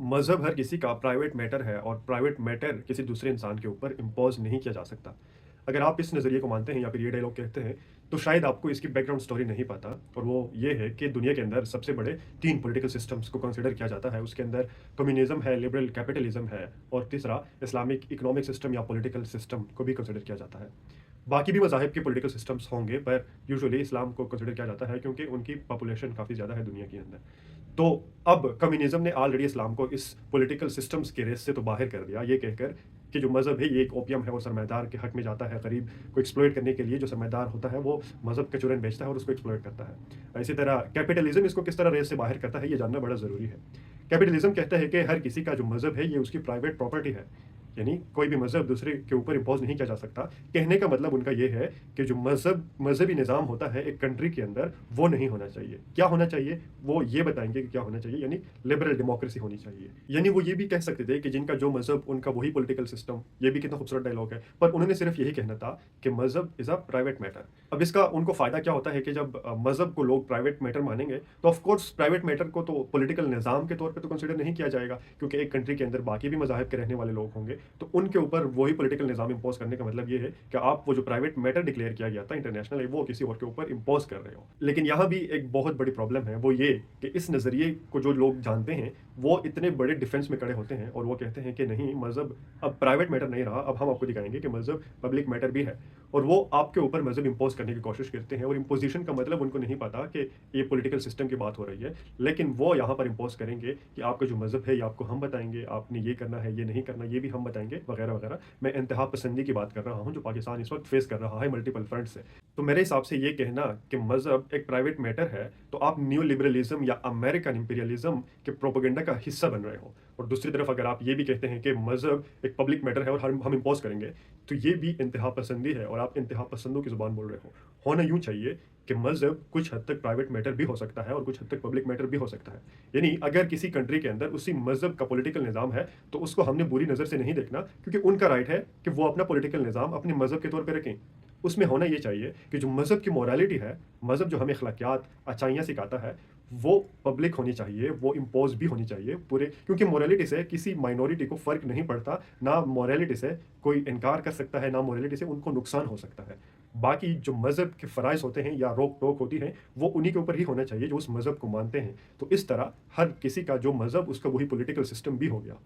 मज़हब हर किसी का प्राइवेट मैटर है और प्राइवेट मैटर किसी दूसरे इंसान के ऊपर इम्पोज़ नहीं किया जा सकता। अगर आप इस नज़रिए को मानते हैं या फिर ये डायलॉग कहते हैं, तो शायद आपको इसकी बैकग्राउंड स्टोरी नहीं पता और वो ये है कि दुनिया के अंदर सबसे बड़े 3 पॉलिटिकल सिस्टम्स को कंसीडर किया जाता है। उसके अंदर कम्युनिज़्म है, लिबरल कैपिटलिज़्म है और तीसरा इस्लामिक इकोनॉमिक सिस्टम या पॉलिटिकल सिस्टम को भी कंसीडर किया जाता है। बाकी भी मज़ाहिब के पॉलिटिकल सिस्टम्स होंगे पर यूजुअली इस्लाम को कंसीडर किया जाता है क्योंकि उनकी पॉपुलेशन काफ़ी ज़्यादा है दुनिया के अंदर। तो अब कम्युनिज़्म ने ऑलरेडी इस्लाम को इस पॉलिटिकल सिस्टम्स के रेस से तो बाहर कर दिया, ये कहकर कि जो मज़हब है ये एक ओपियम है और सरमायादार के हक में जाता है, गरीब को एक्सप्लॉइट करने के लिए जो सरमायादार होता है वो मज़हब का चूरन बेचता है और उसको एक्सप्लॉइट करता है। इसी तरह कैपिटलिज़्म इसको किस तरह रेस से बाहर करता है ये जानना बड़ा ज़रूरी है। कैपिटलिज़्म कहता है कि हर किसी का जो मज़हब है ये उसकी प्राइवेट प्रॉपर्टी है। यानी कोई भी मज़हब दूसरे के ऊपर इम्पोज़ नहीं किया जा सकता। कहने का मतलब उनका ये है कि जो मज़हबी निज़ाम होता है एक कंट्री के अंदर वो नहीं होना चाहिए। क्या होना चाहिए? वो ये बताएँगे कि क्या होना चाहिए यानी लिबरल डेमोक्रेसी होनी चाहिए। यानी वो ये भी कह सकते थे कि जिनका जो मज़हब उनका वही पॉलिटिकल सिस्टम, ये भी कितना खूबसूरत डायलॉग है। पर उन्होंने सिर्फ़ यही कहना था कि मज़हब इज़ अ प्राइवेट मैटर। अब इसका उनको फ़ायदा क्या होता है कि जब मज़हब को लोग प्राइवेट मैटर मानेंगे, तो ऑफ़ कोर्स प्राइवेट मैटर को तो पॉलिटिकल निज़ाम के तौर पे तो कंसीडर नहीं किया जाएगा क्योंकि एक कंट्री के अंदर बाकी भी मज़ाहिब के रहने वाले लोग होंगे, तो उनके ऊपर वही पॉलिटिकल निज़ाम इम्पोज़ करने का मतलब ये है कि आप वो जो प्राइवेट मैटर डिक्लेयर किया गया था इंटरनेशनल, वो किसी और के ऊपर इम्पोज़ कर रहे हो। लेकिन यहाँ भी एक बहुत बड़ी प्रॉब्लम है, वो ये कि इस नज़रिए को जो लोग जानते हैं, वो इतने बड़े डिफेंस में खड़े होते हैं और वो कहते हैं कि नहीं, मज़हब अब प्राइवेट मैटर नहीं रहा, अब हम आपको दिखाएँगे कि मज़हब पब्लिक मैटर भी है। और वो आपके ऊपर मज़हब इम्पोज़ करने की कोशिश करते हैं और इम्पोज़िशन का मतलब उनको नहीं पता कि ये पॉलिटिकल सिस्टम की बात हो रही है। लेकिन वो यहाँ पर इम्पोज़ करेंगे कि आपका जो मज़हब है ये आपको हम बताएँगे, आपने ये करना है, ये नहीं करना, ये भी हम बताएँगे वगैरह, वगैरह। मैं इंतहा पसंदी की बात कर रहा हूँ जो पाकिस्तान इस वक़्त फ़ेस कर रहा है मल्टीपल फ्रंट से। तो मेरे हिसाब से ये कहना कि मज़हब एक प्राइवेट मैटर है, तो आप न्यू लिबरलिज़्म या अमेरिकन इंपीरियलिज़्म के प्रोपेगेंडा का हिस्सा बन रहे हो। और दूसरी तरफ अगर आप ये भी कहते हैं कि मज़हब एक पब्लिक मैटर है और हम इम्पोज़ करेंगे, तो ये भी इंतहा पसंदी है और आप इंतहा पसंदों की ज़ुबान बोल रहे हो। होना यूँ चाहिए कि मज़हब कुछ हद तक प्राइवेट मैटर भी हो सकता है और कुछ हद तक पब्लिक मैटर भी हो सकता है। यानी अगर किसी कंट्री के अंदर उसी मज़हब का पॉलिटिकल निज़ाम है, तो उसको हमने बुरी नज़र से नहीं देखना क्योंकि उनका राइट है कि वो अपना पॉलिटिकल निज़ाम अपने मज़हब के तौर पे रखें। उसमें होना ये चाहिए कि जो मज़हब की मोरालिटी है, मज़हब जो हमें अखलाकियात, अच्छाइयाँ सिखाता है, वो पब्लिक होनी चाहिए, वो इम्पोज़ भी होनी चाहिए पूरे, क्योंकि मोरालिटी से किसी माइनॉरिटी को फ़र्क नहीं पड़ता, ना मोरालिटी से कोई इनकार कर सकता है, ना मोरालिटी से उनको नुकसान हो सकता है। बाकी जो मज़हब के फ़राइज़ होते हैं या रोक-टोक होती है, वो उन्हीं के ऊपर ही होना चाहिए जो उस मज़हब को मानते हैं। तो इस तरह हर किसी का जो मज़हब उसका वही पॉलिटिकल सिस्टम भी हो गया।